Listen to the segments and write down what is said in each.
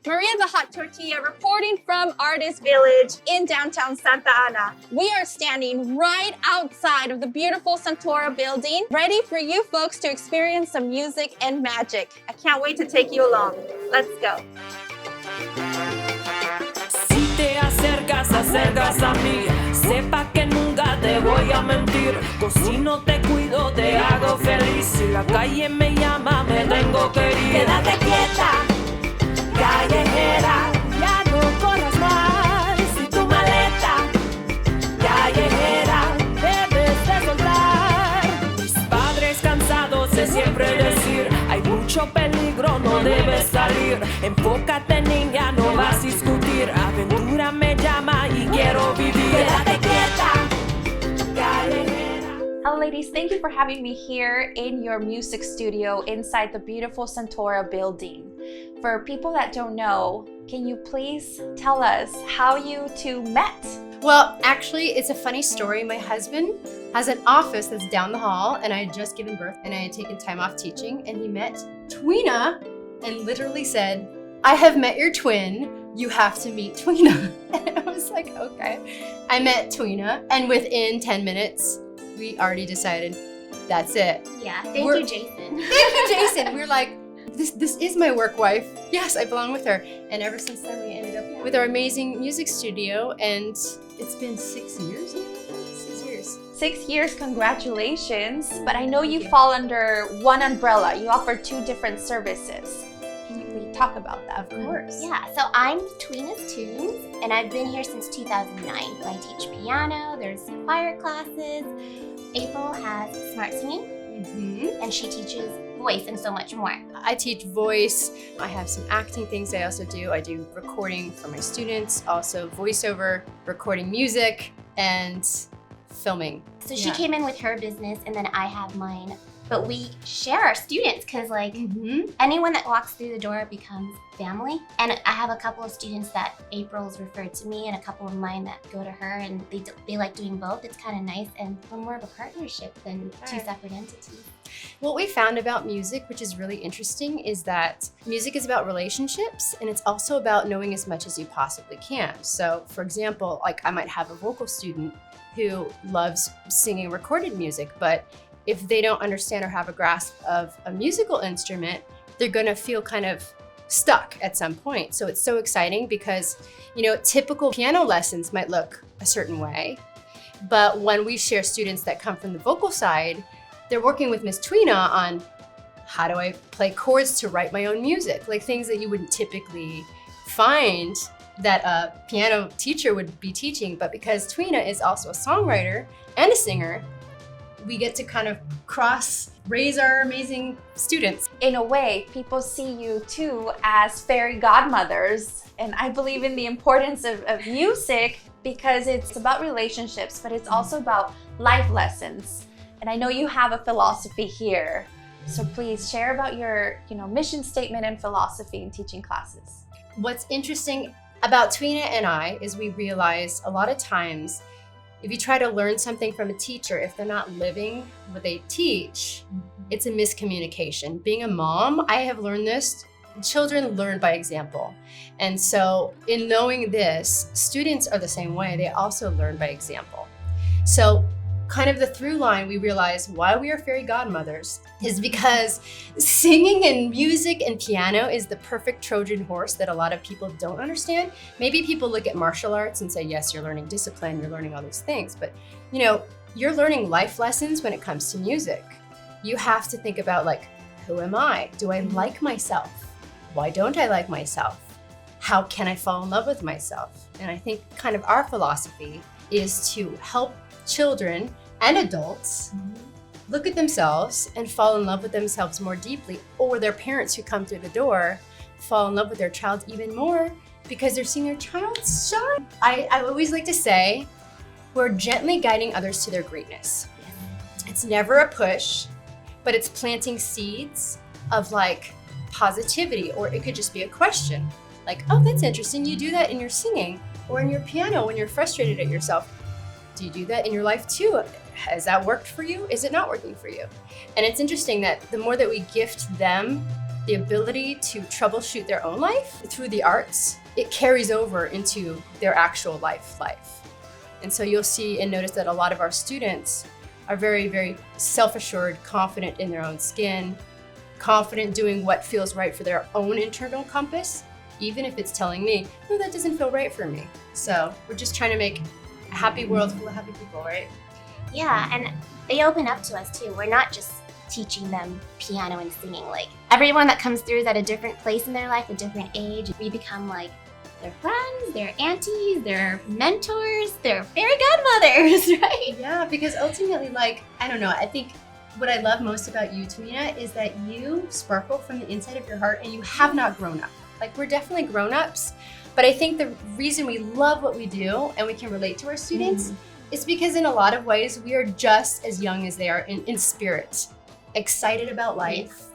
Maria the Hot Tortilla reporting from Artist Village in downtown Santa Ana. We are standing right outside of the beautiful Santora Building, ready for you folks to experience some music and magic. I can't wait to take you along. Let's go. Si te acercas a mí, sepa que nunca te voy a mentir. Cocino, te cuido, te hago feliz. Si la calle me llama, me tengo que ir. Quédate quieta, callejera, ya no corras más. Si tu maleta, callejera, debes de soltar. Mis padres cansados de siempre decir, hay mucho peligro, no debes salir. Enfócate, niña, no vas a discutir. Aventura me llama y quiero vivir. Quédate quieta, callejera. Hello ladies, thank you for having me here in your music studio inside the beautiful Santora Building. For people that don't know, can you please tell us how you two met? Well, actually, it's a funny story. My husband has an office that's down the hall, and I had just given birth, and I had taken time off teaching, and he met Tweena and literally said, I have met your twin, you have to meet Tweena. And I was like, okay. I met Tweena, and within 10 minutes, we already decided that's it. Yeah, thank you, Jason. Thank you, Jason. We were like, this is my work wife. Yes, I belong with her. And ever since then, we ended up with our amazing music studio, and it's been 6 years now. 6 years. 6 years, congratulations. But I know you fall under one umbrella. You offer two different services. Can you please talk about that? Of course. Yeah, so I'm Tweena's Tunes, and I've been here since 2009. I teach piano, there's choir classes. April has smart singing, and she teaches voice and so much more. I teach voice. I have some acting things I also do. I do recording for my students, also voiceover, recording music, and filming. So she came in with her business, and then I have mine. But we share our students because anyone that walks through the door becomes family. And I have a couple of students that April's referred to me and a couple of mine that go to her, and they like doing both. It's kind of nice, and we're more of a partnership than two separate entities. What we found about music, which is really interesting, is that music is about relationships, and it's also about knowing as much as you possibly can. So for example, like I might have a vocal student who loves singing recorded music, but if they don't understand or have a grasp of a musical instrument, they're gonna feel kind of stuck at some point. So it's so exciting because, you know, typical piano lessons might look a certain way, but when we share students that come from the vocal side, they're working with Miss Tweena on how do I play chords to write my own music, like things that you wouldn't typically find that a piano teacher would be teaching. But because Tweena is also a songwriter and a singer, we get to kind of raise our amazing students. In a way, people see you too as fairy godmothers. And I believe in the importance of music because it's about relationships, but it's also about life lessons. And I know you have a philosophy here. So please share about your mission statement and philosophy in teaching classes. What's interesting about Tweena and I is we realize a lot of times if you try to learn something from a teacher, if they're not living what they teach, it's a miscommunication. Being a mom, I have learned this. Children learn by example. And so in knowing this, students are the same way. They also learn by example. So kind of the through line we realize why we are fairy godmothers is because singing and music and piano is the perfect Trojan horse that a lot of people don't understand. Maybe people look at martial arts and say, yes, you're learning discipline, you're learning all these things, but you know, you're learning life lessons when it comes to music. You have to think about like, who am I? Do I like myself? Why don't I like myself? How can I fall in love with myself? And I think kind of our philosophy is to help children and adults look at themselves and fall in love with themselves more deeply, or their parents who come through the door fall in love with their child even more because they're seeing their child shine. I always like to say, we're gently guiding others to their greatness. It's never a push, but it's planting seeds of like positivity, or it could just be a question. Like, oh, that's interesting, you do that in your singing or in your piano when you're frustrated at yourself. Do you do that in your life too? Has that worked for you? Is it not working for you? And it's interesting that the more that we gift them the ability to troubleshoot their own life through the arts, it carries over into their actual life. And so you'll see and notice that a lot of our students are very, very self-assured, confident in their own skin, confident doing what feels right for their own internal compass, even if it's telling me, no, that doesn't feel right for me. So we're just trying to make a happy world full of happy people, right? Yeah, and they open up to us too. We're not just teaching them piano and singing. Like, everyone that comes through is at a different place in their life, a different age. We become like their friends, their aunties, their mentors, their fairy godmothers, right? Yeah, because ultimately, like, I don't know, I think what I love most about you, Tamina, is that you sparkle from the inside of your heart and you have not grown up. Like, we're definitely grown-ups, but I think the reason we love what we do and we can relate to our students is because in a lot of ways, we are just as young as they are in spirit, excited about life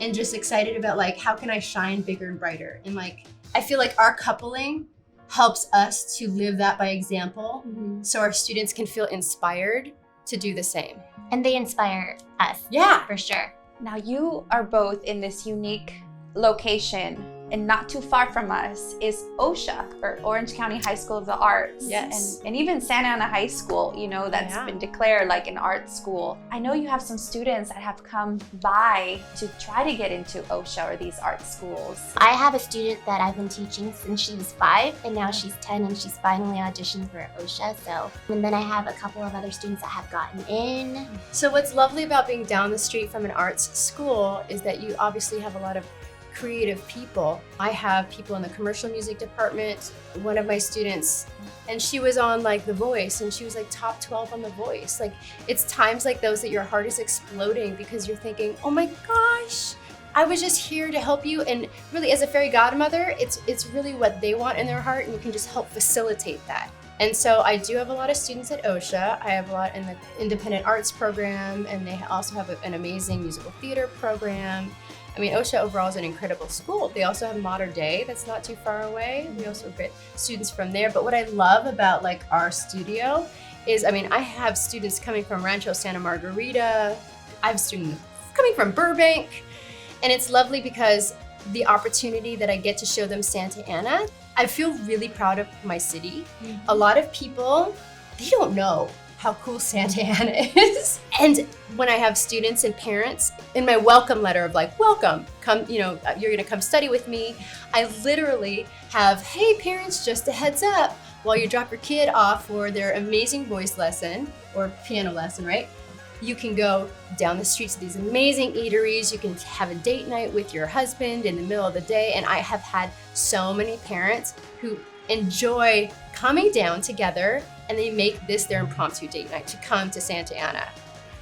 and just excited about, like, how can I shine bigger and brighter? And like, I feel like our coupling helps us to live that by example, so our students can feel inspired to do the same. And they inspire us. Yeah. For sure. Now you are both in this unique location, and not too far from us is OSHA, or Orange County High School of the Arts. Yes. And even Santa Ana High School, you know, that's been declared like an art school. I know you have some students that have come by to try to get into OSHA or these art schools. I have a student that I've been teaching since she was 5, and now she's 10, and she's finally auditioned for OSHA. So, and then I have a couple of other students that have gotten in. So what's lovely about being down the street from an arts school is that you obviously have a lot of creative people. I have people in the commercial music department. One of my students, and she was on like The Voice, and she was like top 12 on The Voice. Like, it's times like those that your heart is exploding because you're thinking, oh my gosh, I was just here to help you. And really, as a fairy godmother, it's really what they want in their heart, and you can just help facilitate that. And so I do have a lot of students at OSHA. I have a lot in the independent arts program, and they also have an amazing musical theater program. I mean, OSHA overall is an incredible school. They also have Modern Day that's not too far away. We also get students from there. But what I love about like our studio is, I mean, I have students coming from Rancho Santa Margarita. I have students coming from Burbank. And it's lovely because the opportunity that I get to show them Santa Ana, I feel really proud of my city. A lot of people, they don't know how cool Santa Ana is. And when I have students and parents, in my welcome letter of like, welcome, come, you know, you're gonna come study with me, I literally have, hey parents, just a heads up, while you drop your kid off for their amazing voice lesson or piano lesson, right? You can go down the streets to these amazing eateries. You can have a date night with your husband in the middle of the day. And I have had so many parents who enjoy coming down together, and they make this their impromptu date night to come to Santa Ana.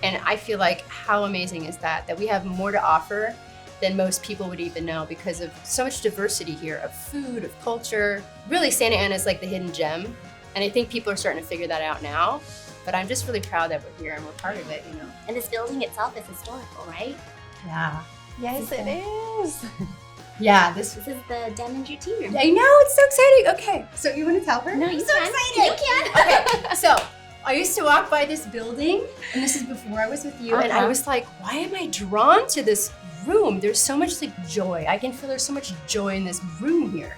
And I feel like, how amazing is that we have more to offer than most people would even know because of so much diversity here of food, of culture. Really, Santa Ana is like the hidden gem. And I think people are starting to figure that out now. But I'm just really proud that we're here and we're part of it, you know. And this building itself is historical, right? Yeah. Yes, it is. Yeah, This is the Denninger tea room. I know, it's so exciting. Okay, so you want to tell her? No, you so can. exciting. You can. Okay, so I used to walk by this building, and this is before I was with you, and I was like, why am I drawn to this room? There's so much like joy. I can feel there's so much joy in this room here.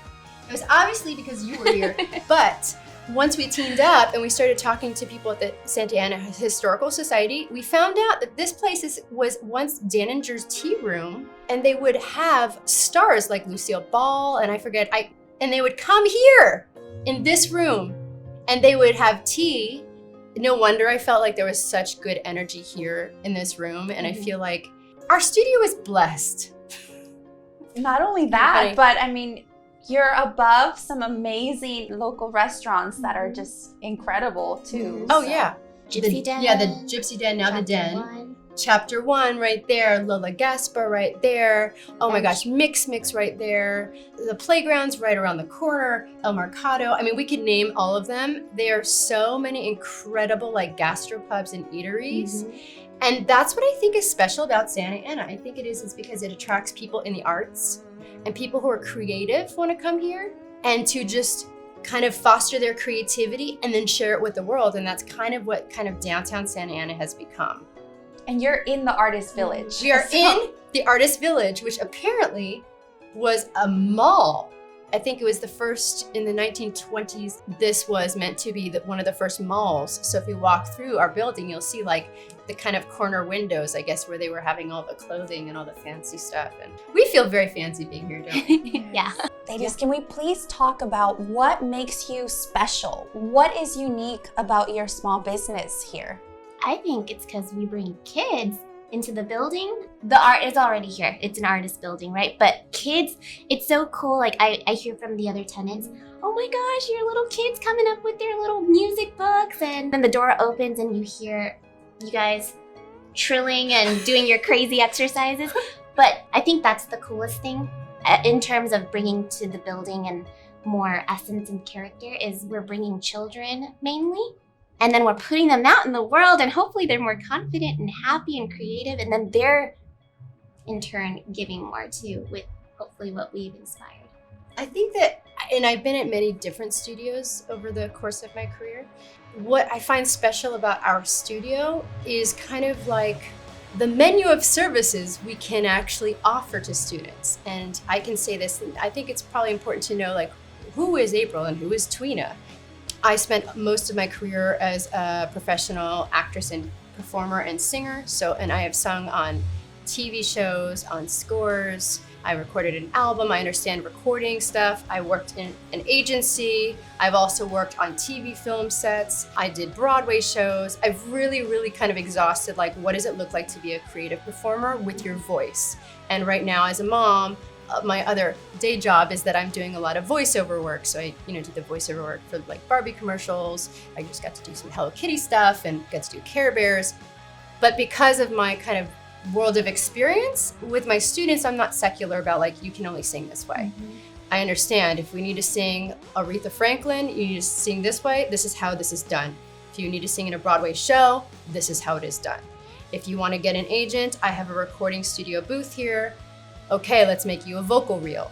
It was obviously because you were here, but once we teamed up and we started talking to people at the Santa Ana Historical Society, we found out that this place was once Denninger's tea room, and they would have stars like Lucille Ball, and I forget, and they would come here in this room, and they would have tea. No wonder I felt like there was such good energy here in this room, and I feel like our studio is blessed. Not only that, but I mean, you're above some amazing local restaurants that are just incredible too. Oh yeah. Gypsy Den. Yeah, the Gypsy Den, now the Den. 1. Chapter 1 right there, Lola Gaspar right there. Oh my gosh, Mix right there. The playground's right around the corner, El Mercado. I mean, we could name all of them. There are so many incredible like gastropubs and eateries. And that's what I think is special about Santa Ana. I think it is because it attracts people in the arts, and people who are creative want to come here and to just kind of foster their creativity and then share it with the world. And that's kind of what kind of downtown Santa Ana has become. And you're in the artist village. We are in the Artist Village, which apparently was a mall. I think it was the first in the 1920s. This was meant to be one of the first malls. So if you walk through our building, you'll see like the kind of corner windows, I guess, where they were having all the clothing and all the fancy stuff. And we feel very fancy being here, don't we? Yeah. Ladies, can we please talk about what makes you special? What is unique about your small business here? I think it's because we bring kids into the building. The art is already here. It's an artist building, right? But kids, it's so cool. Like I hear from the other tenants, oh my gosh, your little kids coming up with their little music books. And then the door opens and you hear you guys trilling and doing your crazy exercises. But I think that's the coolest thing in terms of bringing to the building and more essence and character is we're bringing children mainly. And then we're putting them out in the world and hopefully they're more confident and happy and creative. And then they're in turn giving more too with hopefully what we've inspired. I think that, and I've been at many different studios over the course of my career. What I find special about our studio is kind of like the menu of services we can actually offer to students. And I can say this, I think it's probably important to know like who is April and who is Twina. I spent most of my career as a professional actress and performer and singer. And I have sung on TV shows, on scores. I recorded an album. I understand recording stuff. I worked in an agency. I've also worked on TV film sets. I did Broadway shows. I've really kind of exhausted like what does it look like to be a creative performer with your voice. And right now as a mom, my other day job is that I'm doing a lot of voiceover work. So I, do the voiceover work for like Barbie commercials. I just got to do some Hello Kitty stuff and got to do Care Bears. But because of my kind of world of experience with my students, I'm not secular about like, you can only sing this way. Mm-hmm. I understand if we need to sing Aretha Franklin, you need to sing this way, this is how this is done. If you need to sing in a Broadway show, this is how it is done. If you want to get an agent, I have a recording studio booth here. Okay, let's make you a vocal reel.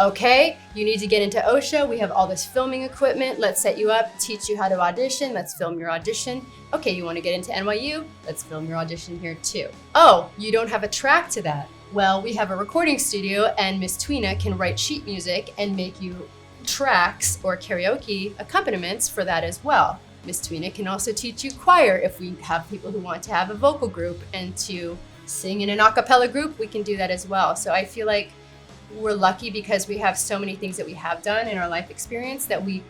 Okay, you need to get into OSHA. We have all this filming equipment. Let's set you up, teach you how to audition. Let's film your audition. Okay, you want to get into NYU? Let's film your audition here too. Oh, you don't have a track to that. Well, we have a recording studio and Miss Twina can write sheet music and make you tracks or karaoke accompaniments for that as well. Miss Twina can also teach you choir if we have people who want to have a vocal group and to sing in an a cappella group, we can do that as well. So I feel like we're lucky because we have so many things that we have done in our life experience that we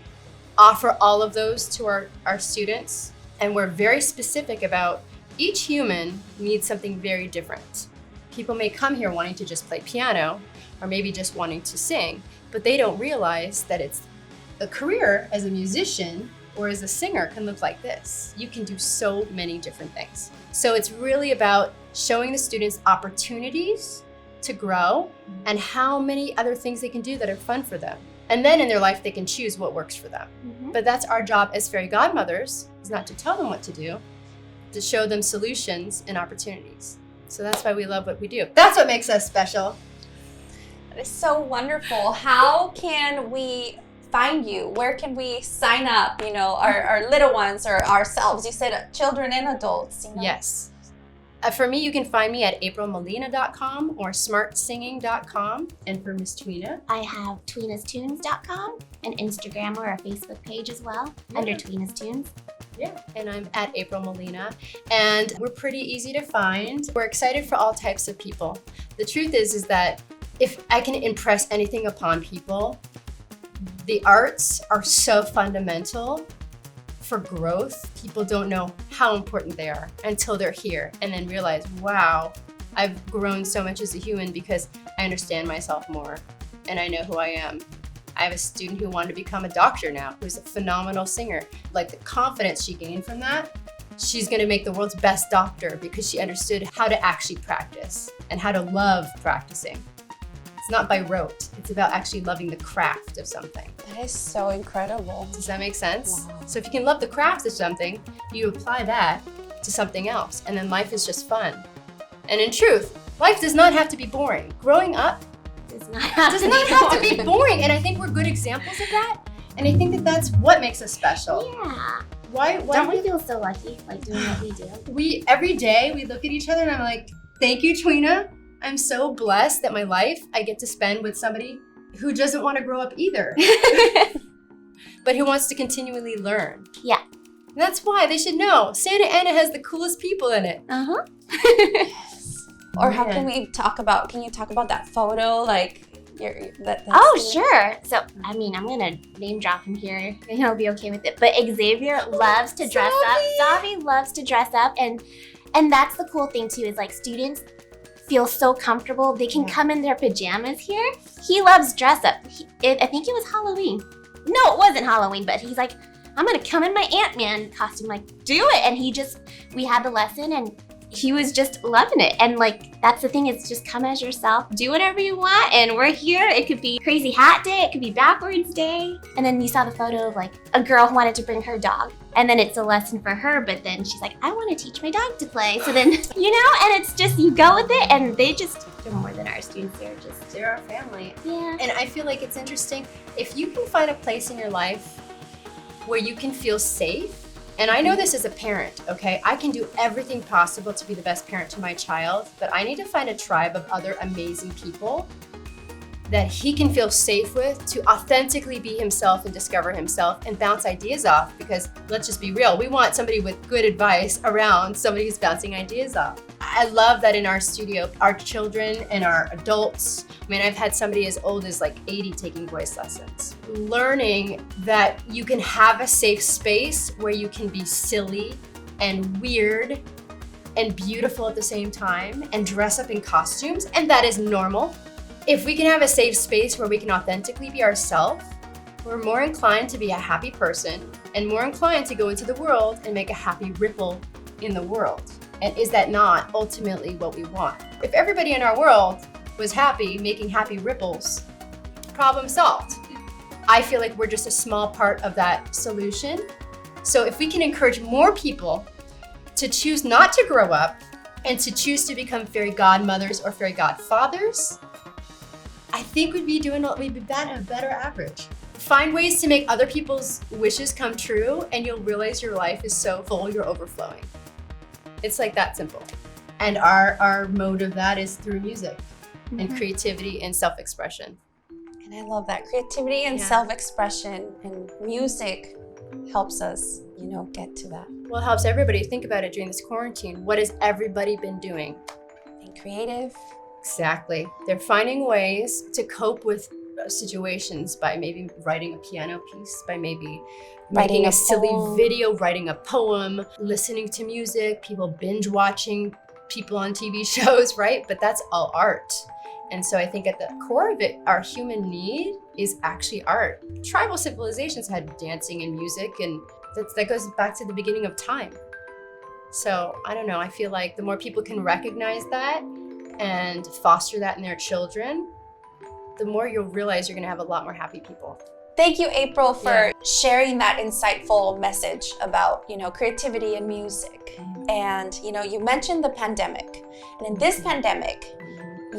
offer all of those to our students. And we're very specific about each human needs something very different. People may come here wanting to just play piano or maybe just wanting to sing, but they don't realize that it's a career as a musician or as a singer can look like this. You can do so many different things. So it's really about showing the students opportunities to grow and how many other things they can do that are fun for them. And then in their life, they can choose what works for them. Mm-hmm. But that's our job as fairy godmothers, is not to tell them what to do, to show them solutions and opportunities. So that's why we love what we do. That's what makes us special. That is so wonderful. How can we find you? Where can we sign up, our little ones or ourselves? You said children and adults. Yes. For me, you can find me at aprilmolina.com or smartsinging.com. And for Miss Twina, I have twinastunes.com, an Instagram or a Facebook page as well, under Twina's Tunes. Yeah, and I'm at April Molina. And we're pretty easy to find. We're excited for all types of people. The truth is that if I can impress anything upon people, the arts are so fundamental for growth. People don't know how important they are until they're here and then realize, wow, I've grown so much as a human because I understand myself more and I know who I am. I have a student who wanted to become a doctor now, who's a phenomenal singer. Like the confidence she gained from that, she's gonna make the world's best doctor because she understood how to actually practice and how to love practicing. It's not by rote, it's about actually loving the craft of something. That is so incredible. Does that make sense? Wow. So if you can love the craft of something, you apply that to something else, and then life is just fun. And in truth, life does not have to be boring. Growing up Does not have to be boring, and I think we're good examples of that. And I think that that's what makes us special. Yeah. Why Don't we feel so lucky, like doing what we do? Every day we look at each other and I'm like, thank you, Twina. I'm so blessed that my life I get to spend with somebody who doesn't want to grow up either, but who wants to continually learn. Yeah. And that's why they should know Santa Ana has the coolest people in it. Or how can you talk about that photo? Like, Sure. So, I mean, I'm going to name drop him here and he'll be okay with it. But Xavier loves to dress up. Zavi loves to dress up. And that's the cool thing too, is like students feel so comfortable. They can come in their pajamas here. He loves dress up. I think it was Halloween. No, it wasn't Halloween, but he's like, I'm going to come in my Ant-Man costume. Like, do it. And we had the lesson and he was just loving it. And like, that's the thing, is just come as yourself, do whatever you want. And we're here. It could be crazy hat day. It could be backwards day. And then you saw the photo of like a girl who wanted to bring her dog. And then it's a lesson for her. But then she's like, I want to teach my dog to play. So then, and it's just, you go with it. And they're more than our students. They're our family. Yeah. And I feel like it's interesting. If you can find a place in your life where you can feel safe, and I know this as a parent, okay? I can do everything possible to be the best parent to my child, but I need to find a tribe of other amazing people that he can feel safe with to authentically be himself and discover himself and bounce ideas off. Because let's just be real, we want somebody with good advice around somebody who's bouncing ideas off. I love that in our studio, our children and our adults, I mean, I've had somebody as old as like 80 taking voice lessons. Learning that you can have a safe space where you can be silly and weird and beautiful at the same time and dress up in costumes, and that is normal. If we can have a safe space where we can authentically be ourselves, we're more inclined to be a happy person and more inclined to go into the world and make a happy ripple in the world. And is that not ultimately what we want? If everybody in our world was happy, making happy ripples, problem solved. I feel like we're just a small part of that solution. So if we can encourage more people to choose not to grow up and to choose to become fairy godmothers or fairy godfathers, I think we'd be a better average. Find ways to make other people's wishes come true, and you'll realize your life is so full, you're overflowing. It's like that simple. And our mode of that is through music and creativity and self-expression. And I love that. Creativity and self-expression and music helps us, get to that. Well, it helps everybody. Think about it during this quarantine. What has everybody been doing? Being creative. Exactly. They're finding ways to cope with situations by maybe writing a piano piece, by maybe writing a silly video, writing a poem, listening to music, people binge watching people on TV shows, right? But that's all art. And so I think at the core of it, our human need is actually art. Tribal civilizations had dancing and music, and that goes back to the beginning of time. So I don't know, I feel like the more people can recognize that and foster that in their children, the more you'll realize you're gonna have a lot more happy people. Thank you, April, for sharing that insightful message about, creativity and music. And, you mentioned the pandemic. And in this pandemic,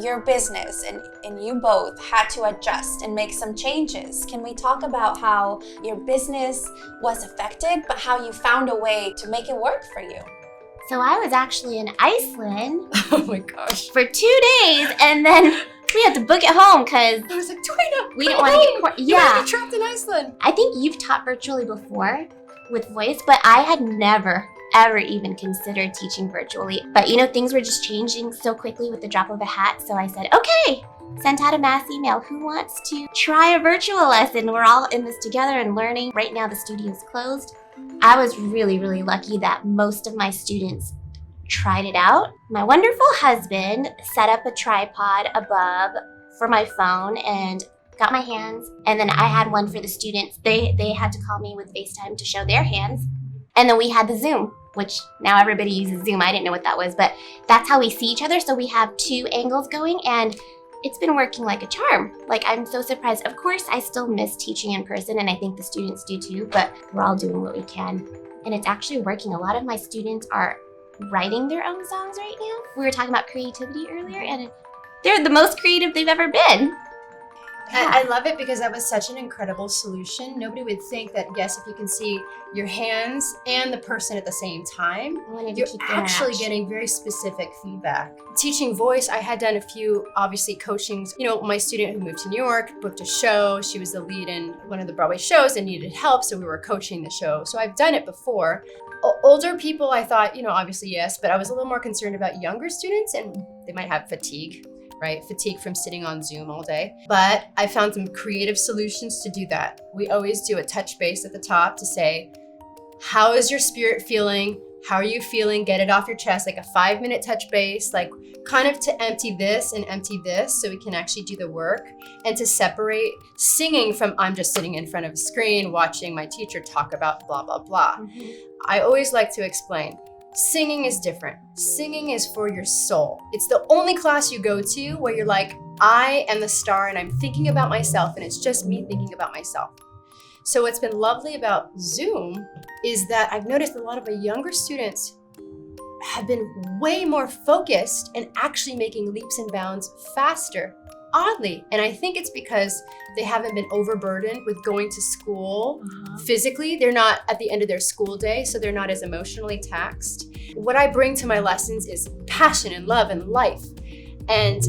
your business and you both had to adjust and make some changes. Can we talk about how your business was affected, but how you found a way to make it work for you? So I was actually in Iceland Oh my gosh. for 2 days, and then we had to book it home because I was like, Twina, we didn't want to get you might be trapped in Iceland. I think you've taught virtually before with voice, but I had never, ever even considered teaching virtually. But things were just changing so quickly with the drop of a hat. So I said, okay, sent out a mass email. Who wants to try a virtual lesson? We're all in this together and learning. Right now the studio's closed. I was really, really lucky that most of my students tried it out. My wonderful husband set up a tripod above for my phone and got my hands. And then I had one for the students. They had to call me with FaceTime to show their hands. And then we had the Zoom, which now everybody uses Zoom. I didn't know what that was, but that's how we see each other. So we have 2 angles going, and it's been working like a charm. Like, I'm so surprised. Of course, I still miss teaching in person, and I think the students do too, but we're all doing what we can. And it's actually working. A lot of my students are writing their own songs right now. We were talking about creativity earlier, and they're the most creative they've ever been. I love it because that was such an incredible solution. Nobody would think that, yes, if you can see your hands and the person at the same time, you're actually getting very specific feedback. Teaching voice, I had done a few, obviously, coachings. You know, my student who moved to New York booked a show. She was the lead in one of the Broadway shows and needed help, so we were coaching the show. So I've done it before. Older people, I thought, you know, obviously yes, but I was a little more concerned about younger students, and they might have fatigue. Right? Fatigue from sitting on Zoom all day. But I found some creative solutions to do that. We always do a touch base at the top to say, how is your spirit feeling? How are you feeling? Get it off your chest, like a 5-minute touch base, like kind of to empty this and empty this so we can actually do the work, and to separate singing from I'm just sitting in front of a screen watching my teacher talk about blah, blah, blah. I always like to explain, singing is different. Singing is for your soul. It's the only class you go to where you're like, I am the star and I'm thinking about myself, and it's just me thinking about myself. So what's been lovely about Zoom is that I've noticed a lot of my younger students have been way more focused and actually making leaps and bounds faster, oddly. And I think it's because they haven't been overburdened with going to school physically. They're not at the end of their school day, so they're not as emotionally taxed. What I bring to my lessons is passion and love and life. And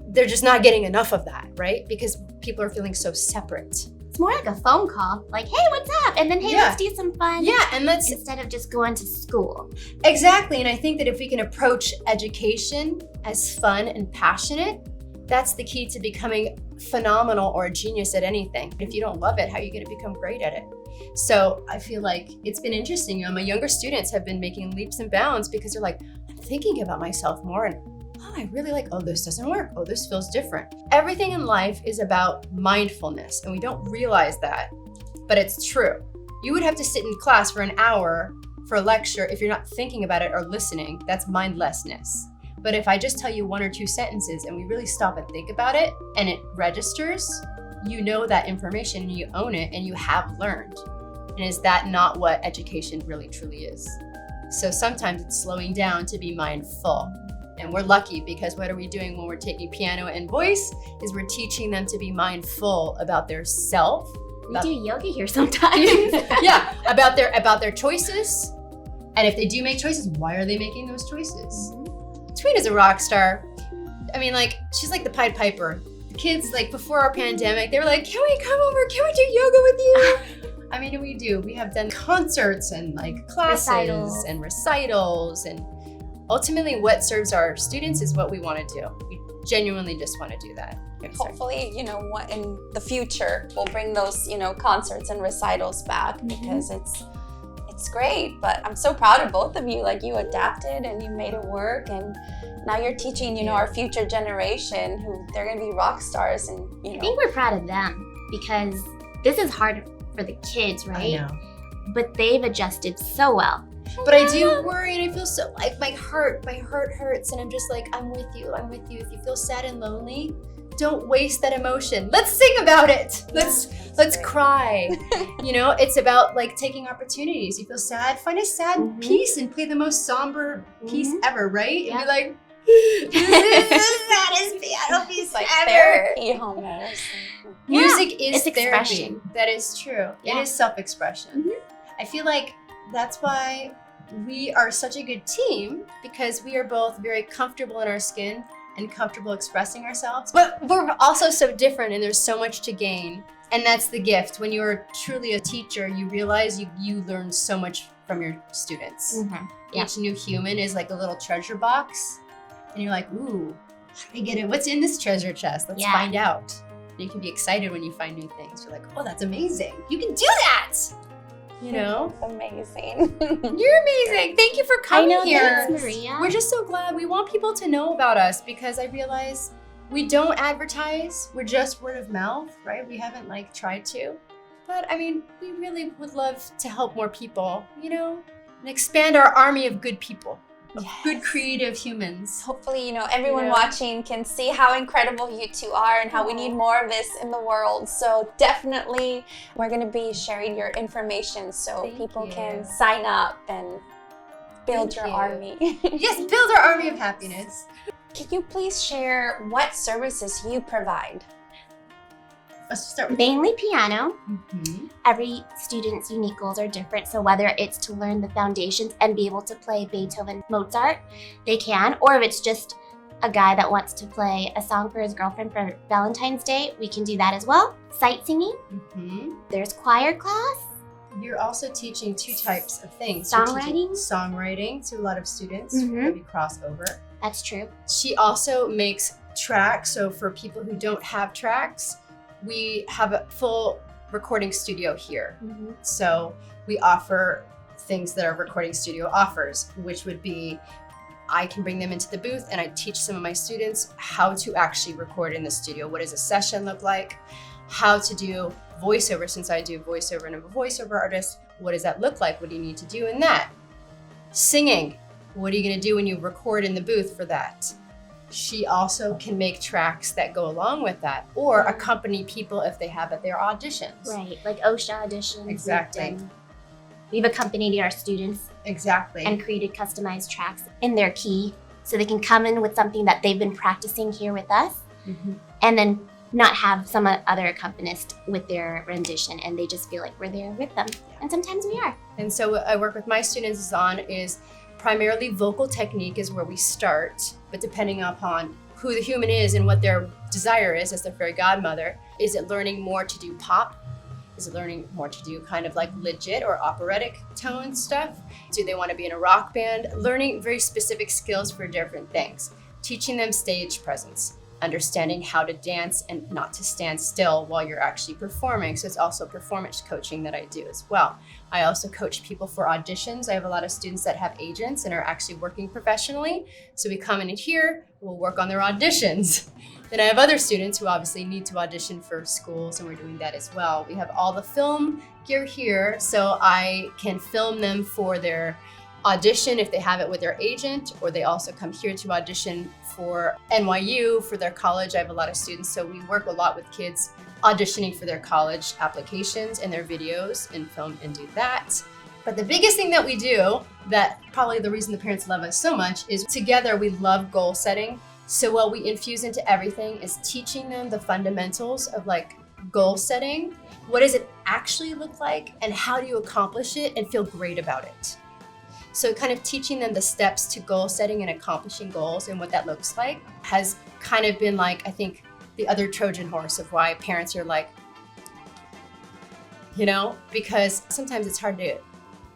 they're just not getting enough of that, right? Because people are feeling so separate. It's more like a phone call, like, hey, what's up? And then, hey, let's do some fun. Yeah, and let's... Instead of just going to school. Exactly, and I think that if we can approach education as fun and passionate, that's the key to becoming phenomenal or a genius at anything. If you don't love it, how are you going to become great at it? So I feel like it's been interesting. You know, my younger students have been making leaps and bounds because they're like, I'm thinking about myself more, and oh, I really like, oh, this doesn't work. Oh, this feels different. Everything in life is about mindfulness, and we don't realize that, but it's true. You would have to sit in class for an hour for a lecture if you're not thinking about it or listening. That's mindlessness. But if I just tell you 1 or 2 sentences and we really stop and think about it and it registers, you know that information and you own it and you have learned. And is that not what education really truly is? So sometimes it's slowing down to be mindful. And we're lucky because what are we doing when we're taking piano and voice is we're teaching them to be mindful about their self. We do yoga here sometimes. Yeah, about their choices. And if they do make choices, why are they making those choices? Tweena's a rock star. I mean, like, she's like the Pied Piper. The kids, like, before our pandemic, they were like, can we come over? Can we do yoga with you? I mean, we do. We have done concerts and, like, classes and recitals. And ultimately, what serves our students is what we want to do. We genuinely just want to do that. Hopefully, you know, what in the future we'll bring those, you know, concerts and recitals back because it's great. But I'm so proud of both of you. Like, you adapted and you made it work, and now you're teaching, you know, our future generation who they're gonna be rock stars. And you know, I think we're proud of them because this is hard for the kids, right? I know. But they've adjusted so well. But I do worry, and I feel so like my heart hurts, and I'm just like, I'm with you. If you feel sad and lonely, don't waste that emotion. Let's sing about it. Let's cry. You know, it's about like taking opportunities. You feel sad, find a sad piece and play the most somber piece ever, right? Yeah. And be like, this is the saddest piano piece like ever. therapy almost. Music is it's therapy. expression. That is true. Yeah. It is self-expression. I feel like that's why we are such a good team, because we are both very comfortable in our skin and comfortable expressing ourselves. But we're also so different, and there's so much to gain. And that's the gift. When you're truly a teacher, you realize you learn so much from your students. Each new human is like a little treasure box. And you're like, ooh, how do I get it? What's in this treasure chest? Let's find out. And you can be excited when you find new things. You're like, oh, that's amazing. You can do that. You know? Amazing. You're amazing. Thank you for coming here. Thanks, Maria. We're just so glad. We want people to know about us because I realize we don't advertise. We're just word of mouth, right? We haven't like tried to. But I mean, we really would love to help more people, you know, and expand our army of good people. Good creative humans. Hopefully, you know, everyone watching can see how incredible you two are and how we need more of this in the world. So definitely we're going to be sharing your information so people can sign up and build your army. Yes, build our army of happiness. Can you please share what services you provide? Let's start with Mainly piano. Mhm. Every student's unique goals are different. So whether it's to learn the foundations and be able to play Beethoven, Mozart, they can. Or if it's just a guy that wants to play a song for his girlfriend for Valentine's Day, we can do that as well. Sight singing. Mhm. There's choir class. You're also teaching two types of things. Songwriting? You're teaching songwriting to a lot of students. Mhm. Maybe crossover. That's true. She also makes tracks. So for people who don't have tracks, we have a full recording studio here. Mhm. So we offer things that our recording studio offers, which would be I can bring them into the booth and I teach some of my students how to actually record in the studio. What does a session look like? How to do voiceover, since I do voiceover and I'm a voiceover artist. What does that look like? What do you need to do in that? Singing. What are you going to do when you record in the booth for that? She also can make tracks that go along with that or accompany people if they have at their auditions. Right, like OSHA auditions. Exactly. We've accompanied our students Exactly. and created customized tracks in their key so they can come in with something that they've been practicing here with us Mhm. and then not have some other accompanist with their rendition and they just feel like we're there with them. And sometimes we are. And so what I work with my students on is primarily vocal technique is where we start, but depending upon who the human is and what their desire is as their fairy godmother, is it learning more to do pop? Is it learning more to do kind of like legit or operatic tone stuff? Do they want to be in a rock band? Learning very specific skills for different things. Teaching them stage presence, understanding how to dance and not to stand still while you're actually performing. So it's also performance coaching that I do as well. I also coach people for auditions. I have a lot of students that have agents and are actually working professionally. So we come in here, we'll work on their auditions. Then I have other students who obviously need to audition for schools and we're doing that as well. We have all the film gear here so I can film them for their audition if they have it with their agent, or they also come here to audition for NYU, for their college. I have a lot of students, so we work a lot with kids auditioning for their college applications and their videos and film and do that. But the biggest thing that we do, that probably the reason the parents love us so much, is together we love goal setting. So what we infuse into everything is teaching them the fundamentals of like goal setting. What does it actually look like and how do you accomplish it and feel great about it? So kind of teaching them the steps to goal setting and accomplishing goals and what that looks like has kind of been like, I think, the other Trojan horse of why parents are like, you know, because sometimes it's hard to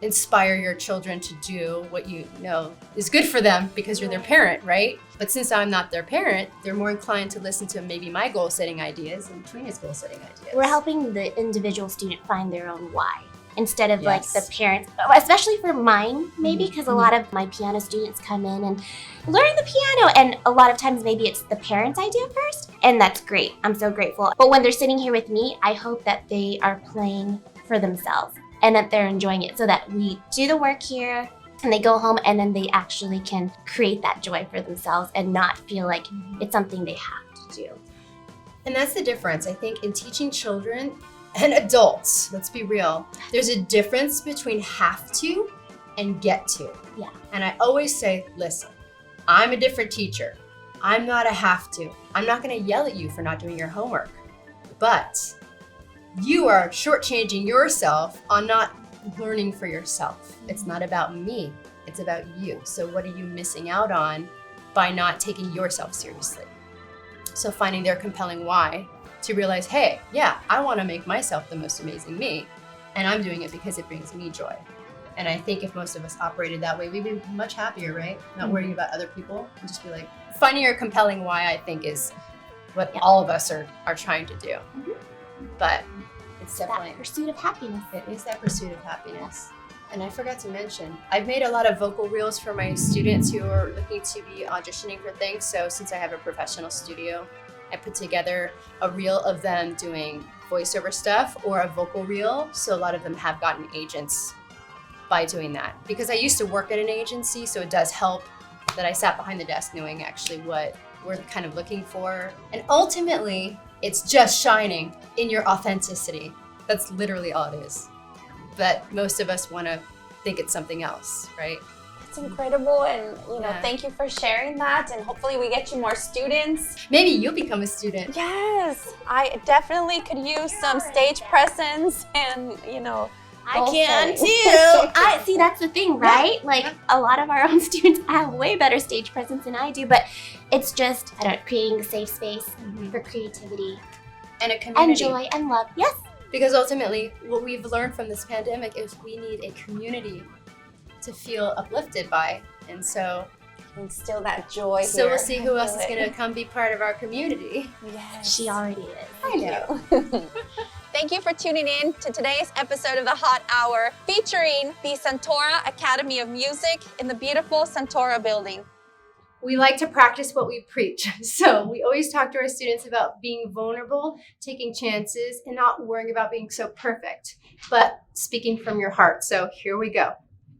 inspire your children to do what you know is good for them because you're their parent, right? But since I'm not their parent, they're more inclined to listen to maybe my goal setting ideas and Trina's goal setting ideas. We're helping the individual student find their own why instead of like Yes. the parents, especially for mine, maybe because a lot of my piano students come in and learn the piano. And a lot of times maybe it's the parents' idea first. And that's great. I'm so grateful. But when they're sitting here with me, I hope that they are playing for themselves and that they're enjoying it so that we do the work here and they go home and then they actually can create that joy for themselves and not feel like it's something they have to do. And that's the difference, I think, in teaching children and adults. Let's be real. There's a difference between have to and get to. Yeah. And I always say, listen, I'm a different teacher. I'm not a have to. I'm not going to yell at you for not doing your homework. But you are shortchanging yourself on not learning for yourself. It's not about me. It's about you. So what are you missing out on by not taking yourself seriously? So finding their compelling why to realize, hey, yeah, I want to make myself the most amazing me. And I'm doing it because it brings me joy. And I think if most of us operated that way, we'd be much happier, right? Not worrying about other people and just be like, finding your compelling why, I think, is what all of us are trying to do. But it's definitely That pursuit of happiness. it is that pursuit of happiness. And I forgot to mention, I've made a lot of vocal reels for my students who are looking to be auditioning for things. So since I have a professional studio, I put together a reel of them doing voiceover stuff or a vocal reel. So a lot of them have gotten agents by doing that. Because I used to work at an agency, so it does help that I sat behind the desk knowing actually what we're kind of looking for. And ultimately, it's just shining in your authenticity. That's literally all it is. But most of us want to think it's something else, right? It's incredible, and Yeah. thank you for sharing that, and hopefully we get you more students. Maybe you'll become a student. Yes, I definitely could use some stage presence and I goal can setting. too. I see, that's the thing, right? Like a lot of our own students have way better stage presence than I do, but it's just creating a safe space for creativity And a community. and joy and love. Yes. Because ultimately, what we've learned from this pandemic is we need a community to feel uplifted by. And so Instill that joy So here. we'll see who I else is feel going to come be part of our community. Yes. She already is. I know. Thank you for tuning in to today's episode of the Hot Hour, featuring the Santora Academy of Music in the beautiful Santora Building. We like to practice what we preach. So we always talk to our students about being vulnerable, taking chances, and not worrying about being so perfect, but speaking from your heart. So here we go.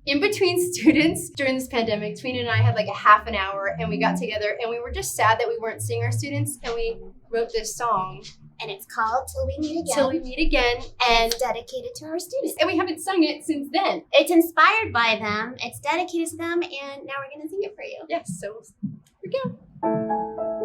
In between students during this pandemic, Tweena and I had like a half an hour, and we got together and we were just sad that we weren't seeing our students, and we wrote this song, And it's called Till We Meet Again. Till We Meet Again, and dedicated to our students. and we haven't sung it since then. It's inspired by them, it's dedicated to them, and now we're going to sing it for you. Yes, so here we go.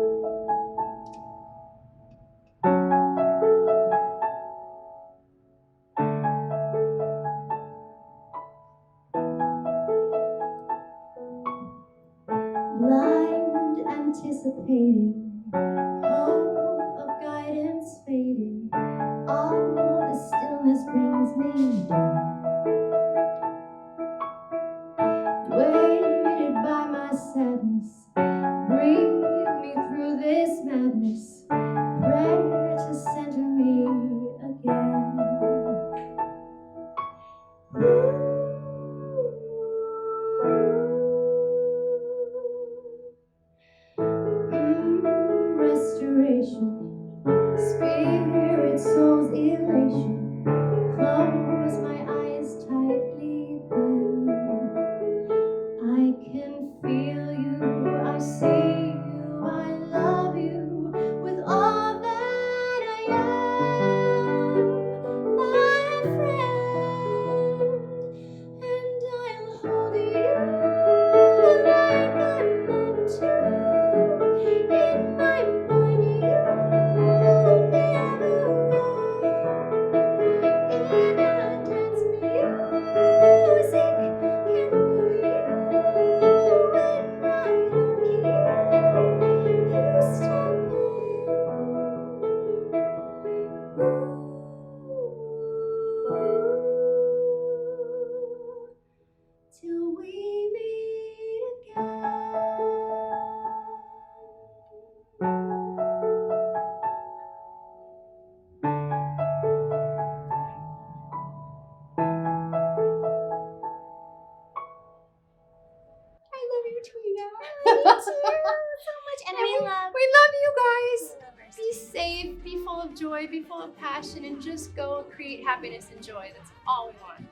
Blind anticipating, hope of guidance fading, all the stillness brings me down. Weighted by my sadness, breathe me through this madness, pray to center me again. Restoration, spirit, soul's elation. Close my eyes tightly then. I can feel you, I see you, I love you with all that I am, my friend. And I'll hold you like I'm meant to. In my mind, you never wrong. In a dance music can move you when I don't care. You step in. Till we meet again. I love you, Tweena. And we love We love you guys. Be safe, be full of joy, be full of passion, and just go create happiness and joy. That's all we want.